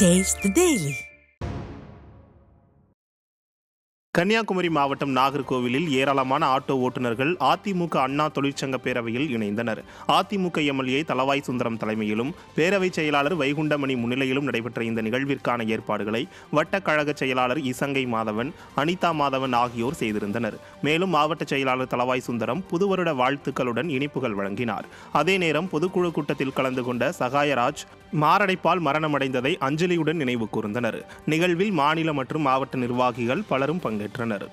Taste the Daily. Kanyakumari மாவட்டம் நாகர்கோவிலில் ஏராளமான ஆட்டோ ஓட்டுநர்கள் அதிமுக அண்ணா தொழிற்சங்க பேரவையில் இணைந்தனர். அதிமுக எம்எல்ஏ தளவாய் சுந்தரம் தலைமையிலும் பேரவைச் செயலாளர் வைகுண்டமணி முன்னிலையிலும் நடைபெற்ற இந்த நிகழ்விற்கான ஏற்பாடுகளை வட்ட கழக செயலாளர் இசங்கை மாதவன், அனிதா மாதவன் ஆகியோர் செய்திருந்தனர். மேலும் மாவட்ட செயலாளர் தளவாய் சுந்தரம் புதுவருட வாழ்த்துக்களுடன் இனிப்புகள் வழங்கினார். அதே நேரம் பொதுக்குழு கூட்டத்தில் கலந்து கொண்ட சகாயராஜ் மாரடைப்பால் மரணமடைந்ததை அஞ்சலியுடன் நினைவு கூர்ந்தனர். நிகழ்வில் மாநில மற்றும் மாவட்ட நிர்வாகிகள் பலரும் பங்கேற்றனர்.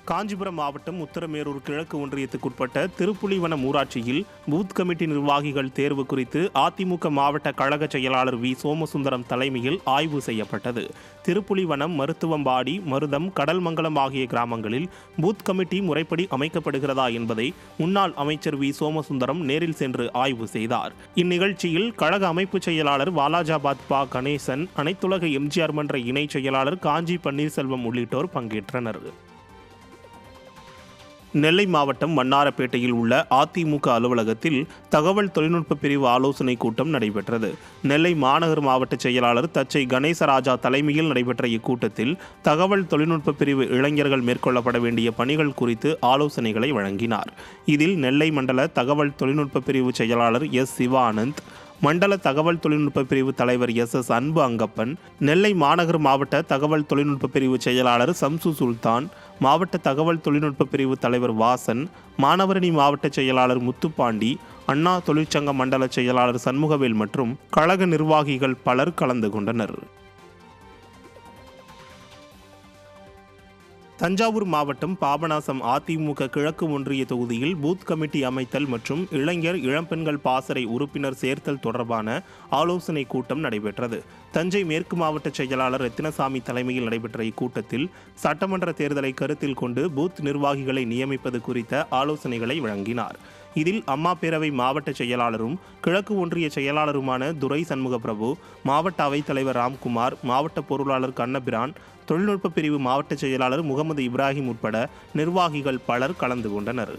காஞ்சிபுரம் மாவட்டம் உத்தரமேரூர் கிழக்கு ஒன்றியத்துக்குட்பட்ட திருப்புலிவனம் ஊராட்சியில் பூத் கமிட்டி நிர்வாகிகள் தேர்வு குறித்து அதிமுக மாவட்ட கழக செயலாளர் வி சோமசுந்தரம் தலைமையில் ஆய்வு செய்யப்பட்டது. திருப்புலிவனம், மருத்துவம்பாடி, மருதம், கடல்மங்கலம் ஆகிய கிராமங்களில் பூத் கமிட்டி முறைப்படி அமைக்கப்படுகிறதா என்பதை முன்னாள் அமைச்சர் வி சோமசுந்தரம் நேரில் சென்று ஆய்வு செய்தார். இந்நிகழ்ச்சியில் கழக அமைப்பு செயலாளர் வாலாஜாபாத் பா கணேசன், அனைத்துலக எம்ஜிஆர் மன்ற இணை செயலாளர் காஞ்சி பன்னீர்செல்வம் உள்ளிட்டோர் பங்கேற்றனர். நெல்லை மாவட்டம் வண்ணாரப்பேட்டையில் உள்ள அதிமுக அலுவலகத்தில் தகவல் தொழில்நுட்ப பிரிவு ஆலோசனை கூட்டம் நடைபெற்றது. நெல்லை மாநகர் மாவட்ட செயலாளர் தச்சை கணேசராஜா தலைமையில் நடைபெற்ற இக்கூட்டத்தில் தகவல் தொழில்நுட்ப பிரிவு இளைஞர்கள் மேற்கொள்ளப்பட வேண்டிய பணிகள் குறித்து ஆலோசனைகளை வழங்கினார். இதில் நெல்லை மண்டல தகவல் தொழில்நுட்ப பிரிவு செயலாளர் எஸ் சிவானந்த், மண்டல தகவல் தொழில்நுட்ப பிரிவு தலைவர் எஸ் அன்பு அங்கப்பன், நெல்லை மாநகர் மாவட்ட தகவல் தொழில்நுட்ப பிரிவு செயலாளர் சம்சு சுல்தான், மாவட்ட தகவல் தொழில்நுட்ப பிரிவு தலைவர் வாசன், மாணவரணி மாவட்ட செயலாளர் முத்துப்பாண்டி, அண்ணா தொழிற்சங்க மண்டல செயலாளர் சண்முகவேல் மற்றும் கழக நிர்வாகிகள் பலர் கலந்து கொண்டனர். தஞ்சாவூர் மாவட்டம் பாபநாசம் அதிமுக கிழக்கு ஒன்றிய தொகுதியில் பூத் கமிட்டி அமைத்தல் மற்றும் இளைஞர் இளம்பெண்கள் பாசறை உறுப்பினர் சேர்த்தல் தொடர்பான ஆலோசனை கூட்டம் நடைபெற்றது. தஞ்சை மேற்கு மாவட்ட செயலாளர் ரத்தினசாமி தலைமையில் நடைபெற்ற இக்கூட்டத்தில் சட்டமன்ற தேர்தலை கருத்தில் கொண்டு பூத் நிர்வாகிகளை நியமிப்பது குறித்த ஆலோசனைகளை வழங்கினார். இதில் அம்மா பேரவை மாவட்ட செயலாளரும் கிழக்கு ஒன்றிய செயலாளருமான துரை சண்முகப்பிரபு, மாவட்ட அவைத்தலைவர் ராம்குமார், மாவட்ட பொருளாளர் கண்ணபிரான், தொழில்நுட்ப பிரிவு மாவட்ட செயலாளர் முகமது இப்ராஹிம் உட்பட நிர்வாகிகள் பலர் கலந்து கொண்டனர்.